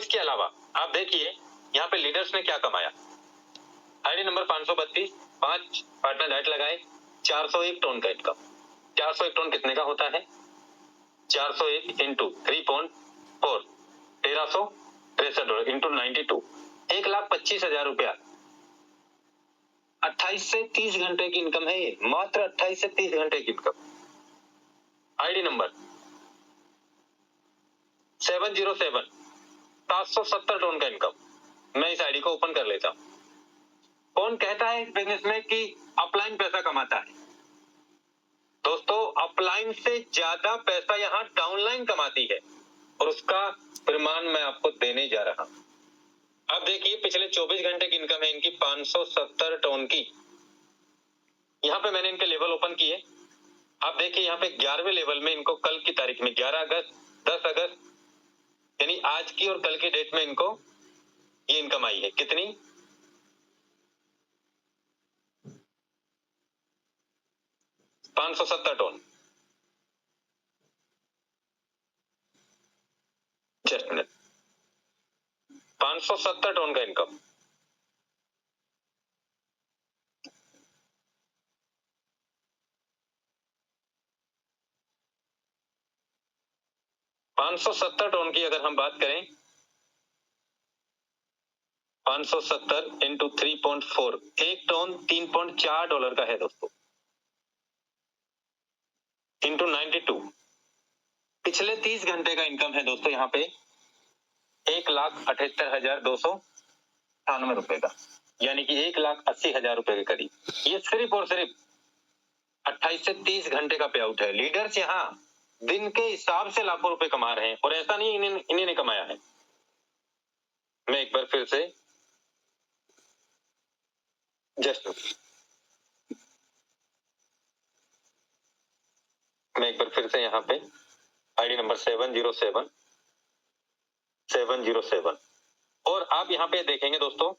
इसके अलावा आप देखिए यहाँ पे लीडर्स ने क्या कमाया। आईडी नंबर 532, 5 पार्टनर ऐड लगाए, 401 टन का इनकम। 401 टन कितने का होता है? 401 इंटू 3.4, $1363 इंटू 92, 1,25,000 रुपया। 28 से 30 घंटे की इनकम है ये, मात्र 28 से 30 घंटे की इनकम। आईडी नंबर 707, 770 टन का इनकम। मैं इस आईडी को ओपन कर लेता हूं। कौन कहता है इस बिजनेस में कि अपलाइन पैसा कमाता है? दोस्तों, अपलाइन से ज्यादा पैसा यहाँ डाउनलाइन कमाती है और उसका प्रमाण मैं आपको देने जा रहा हूं। अब देखिए पिछले 24 घंटे की इनकम है इनकी 570 टन की। यहाँ पे मैंने इनके लेवल ओपन किए। आप देखिए यहाँ पे 11वें लेवल में इनको कल की तारीख में 11 अगस्त, 10 अगस्त यानी आज की और कल की डेट में इनको ये इनकम आई है। कितनी? 570 टन। जस्ट मिनट, 570 टन का इनकम। $570 की अगर हम बात करें, 570 इंटू 3.4, 1 टन $3.4 का है दोस्तों, इंटू 92। पिछले 30 घंटे का इनकम है दोस्तों यहाँ पे 1,78,298 रुपए का, यानी कि 1,80,000 रुपए के करीब। ये सिर्फ और सिर्फ 28 से 30 घंटे का पे आउट है। लीडर्स यहाँ दिन के हिसाब से लाखों रुपए कमा रहे हैं और ऐसा नहीं इन्हीं ने कमाया है। मैं एक बार फिर से यहाँ पे आईडी नंबर 707 और आप यहाँ पे देखेंगे दोस्तों,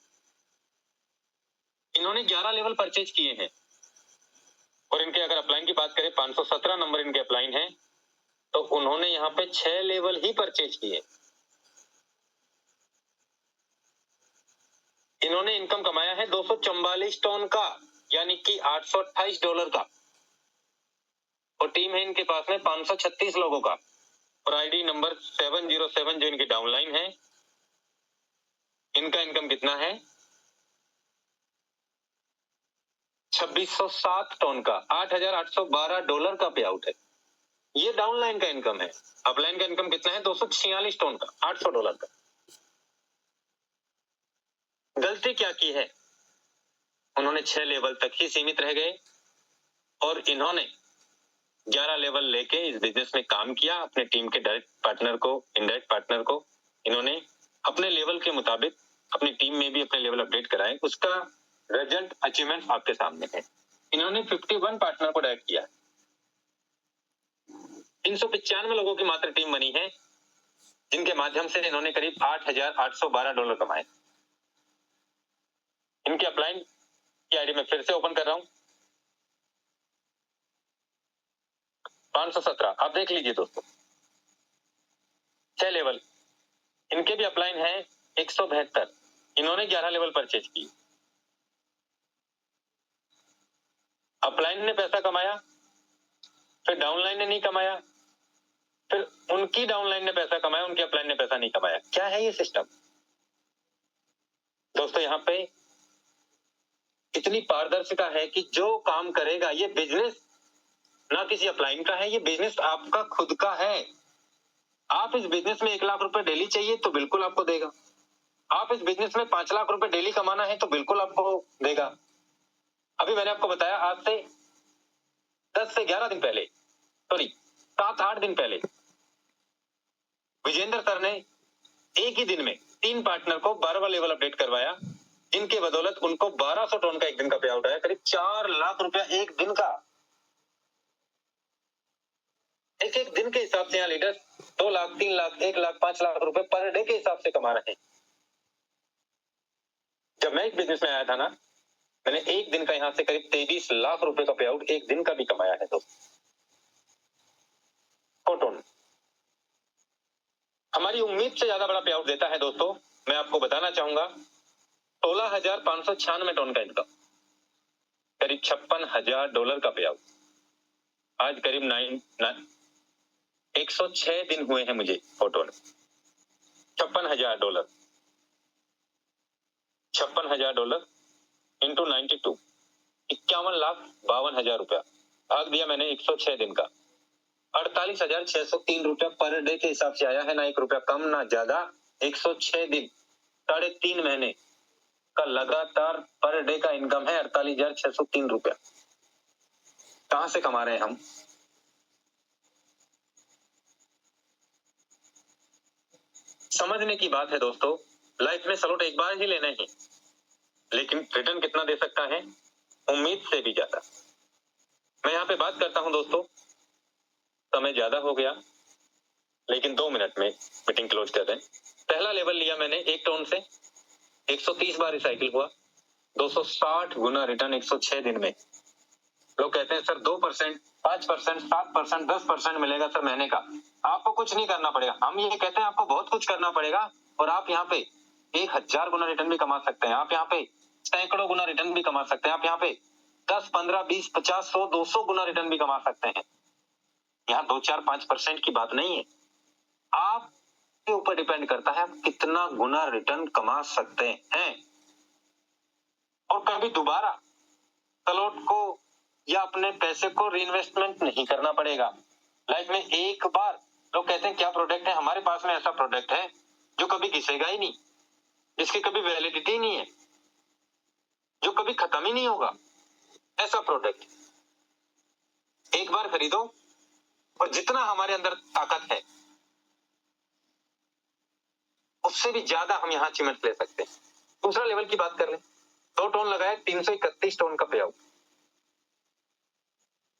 इन्होंने 11 लेवल परचेज किए हैं और इनके अगर अपलाइन की बात करें 517 नंबर इनके अपलाइन है, तो उन्होंने यहाँ पे 6 लेवल ही परचेज किए। इन्होंने इनकम कमाया है 244 टन का, यानी कि $828 का, और टीम है इनके पास में 536 लोगों का। और आईडी नंबर 707 जो इनकी डाउनलाइन है, इनका इनकम कितना है? $2607 टन का, $8,812 का पे आउट है। ये डाउनलाइन का इनकम है। अपलाइन का इनकम कितना है? 246 टन का, $800 का। गलती क्या की है? उन्होंने 6 लेवल तक ही सीमित रह गए और इन्होंने 11 लेवल लेके इस बिजनेस में काम किया। अपने टीम के डायरेक्ट पार्टनर को, इनडायरेक्ट पार्टनर को इन्होंने अपने लेवल के मुताबिक अपनी टीम में भी अपने लेवल अपडेट कराए। उसका रिजल्ट, अचीवमेंट आपके सामने है। इन्होंने 51 पार्टनर को डायरेक्ट किया। 395 लोगों की मात्र टीम बनी है, जिनके माध्यम से इन्होंने करीब $8,812 कमाए। इनके अपलाइन की आईडी में फिर से ओपन कर रहा हूं, 517। आप देख लीजिए दोस्तों, 6 लेवल इनके भी अपलाइन है 172। इन्होंने 11 लेवल परचेज की। अपलाइन ने पैसा कमाया, फिर डाउनलाइन ने नहीं कमाया, फिर उनकी डाउनलाइन ने पैसा कमाया, उनकी अपलाइन ने पैसा नहीं कमाया। क्या है ये सिस्टम? दोस्तों यहाँ पे इतनी पारदर्शिता है कि जो काम करेगा, ये बिजनेस ना किसी अपलाइन का है, ये बिजनेस आपका खुद का है। आप इस बिजनेस में 1 लाख रुपए डेली चाहिए तो बिल्कुल आपको देगा। आप इस बिजनेस में 5 लाख रुपए डेली कमाना है तो बिल्कुल आपको देगा। अभी मैंने आपको बताया, आज से 10 से 11 दिन पहले, सॉरी 7-8 दिन पहले, विजेंद्र सर ने एक ही दिन में 3 पार्टनर को 12वां लेवल अपडेट करवाया, जिनके बदौलत उनको 1200 टन का एक दिन का पे आउट आया, करीब 4 लाख रुपया एक दिन का। एक दिन के हिसाब से यहाँ लीडर 2 लाख, 3 लाख, 1 लाख, 5 लाख रुपए पर डे के हिसाब से कमा रहे हैं। जब मैं एक बिजनेस में आया था ना, मैंने एक दिन का यहाँ से करीब 23 लाख रुपए का पे आउट एक दिन का भी कमाया है दोस्तों। टन हमारी उम्मीद से ज्यादा बड़ा पे आउट देता है दोस्तों। मैं आपको बताना चाहूंगा 16,596 टन का इनकम, करीब $56,000 का पे आउट। आज करीब 106 दिन हुए हैं मुझे फोटो में। $56,000, $56,000 इंटू 92, 51,52,000 रुपया भाग दिया मैंने 106 दिन का, 48,603 रुपया पर डे के हिसाब से आया है। ना 1 रुपया कम ना ज्यादा। 106 दिन 3.5 महीने का लगातार पर डे का इनकम है 48,603 रुपया। कहां से कमा रहे हैं हम? समझने की बात है दोस्तों। लाइफ में सलोट एक बार ही लेना ही, लेकिन रिटर्न कितना दे सकता है? उम्मीद से भी ज्यादा। मैं यहाँ पे बात करता हूं दोस्तों, समय ज्यादा हो गया, लेकिन 2 मिनट में मीटिंग क्लोज कर दें। पहला लेवल लिया मैंने 1 टन से, 130 बार रिसाइकिल हुआ, 260 गुना रिटर्न 106 दिन में। लोग कहते हैं सर 2%, 5%, 7%, 10% मिलेगा सर महीने का। आपको कुछ नहीं करना पड़ेगा। हम ये कहते हैं आपको बहुत कुछ करना पड़ेगा, और आप यहाँ पे 1000 गुना रिटर्न भी कमा सकते हैं। आप यहाँ पे सैकड़ों गुना रिटर्न भी कमा सकते हैं। आप यहाँ पे 10, 15, 20, 50, 100, 200 गुना रिटर्न भी कमा सकते हैं। यहाँ 2, 4, 5% की बात नहीं है। आपके ऊपर डिपेंड करता है आप कितना गुना रिटर्न कमा सकते हैं। और कभी दोबारा सलोट को या अपने पैसे को रीइन्वेस्टमेंट नहीं करना पड़ेगा। लाइफ में एक बार, लोग कहते हैं क्या प्रोडक्ट है? हमारे पास में ऐसा प्रोडक्ट है जो कभी घिसेगा ही नहीं, जिसकी कभी वैलिडिटी नहीं है, जो कभी खत्म ही नहीं होगा। ऐसा प्रोडक्ट एक बार खरीदो और जितना हमारे अंदर ताकत है उससे भी ज्यादा हम यहाँ अचीवमेंट ले सकते हैं। दूसरा लेवल की बात कर लें, 2 टन लगाए, 331 टन का पे आउट,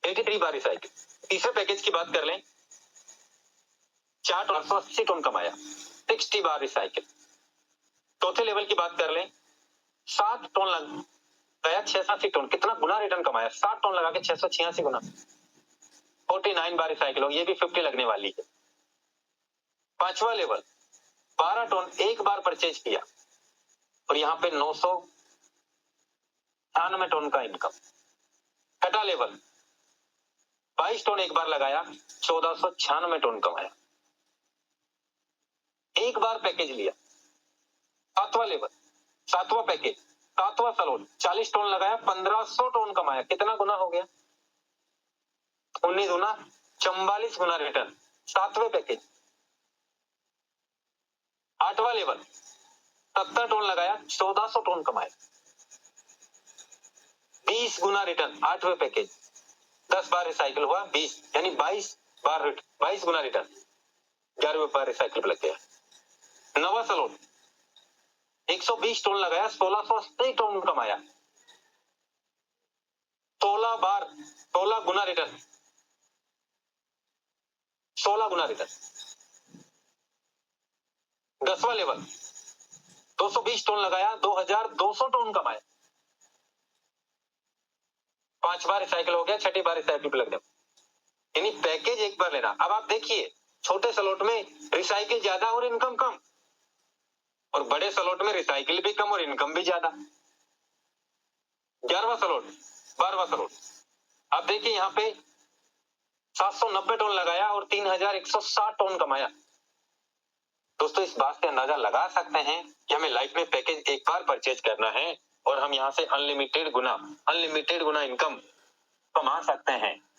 83 बार रिसाइकिल। तीसरे पैकेज की बात कर लें, 4 टन 880 टन कमाया, 60 बार रिसाइकिल। चौथे लेवल की बात कर लें, 7 टन लगाया, 686 टन, कितना गुना रिटर्न कमाया? 7 टन लगा के 686 गुना, 49 बार रिसाइकिल हो, ये भी 50 लगने वाली है। पांचवा लेवल, 12 टन एक बार परचेज किया और यहाँ पे 998 टन का इनकम। छठा लेवल, 22 टन एक बार लगाया, 1496 टन कमाया, एक बार पैकेज लिया। सातवां लेवल, 7वां पैकेज, 7वां सलोट, 40 टन लगाया, 1500 टन कमाया, कितना गुना हो गया? 19 गुना, 44 गुना रिटर्न, 7वें पैकेज। 8वां लेवल, 70 टन लगाया, 1400 टन कमाया, 20 गुना रिटर्न, 8वें पैकेज। 10 बार रिसाइकिल हुआ, 20 यानी 22 बार 22 गुना रिटर्न, 11वें बार रिसाइकिल लग गया। 9वां सलोट, 120 टन लगाया, 1680 टन कमाया, 16 बार 16 गुना रिटर्न, 16 गुना रिटर्न। 10वां लेवल, 220 टन लगाया, 2200 टन कमाया, 5 बार रिसाइकिल हो गया, 6ठी बार रिसाइकिल लग गया। यानी पैकेज एक बार लेना। अब आप देखिए, छोटे सलोट में रिसाइकिल ज्यादा और इनकम कम, और बड़े सलोट में रिसाइकिल भी कम और इनकम भी ज्यादा। 11वां सलोट, 12वां सलोट, आप देखिए यहाँ पे 790 टन लगाया और 3160 टन कमाया। दोस्तों इस बात से अंदाजा लगा सकते हैं कि हमें लाइफ में पैकेज एक बार परचेज करना है और हम यहाँ से अनलिमिटेड गुना इनकम कमा सकते हैं।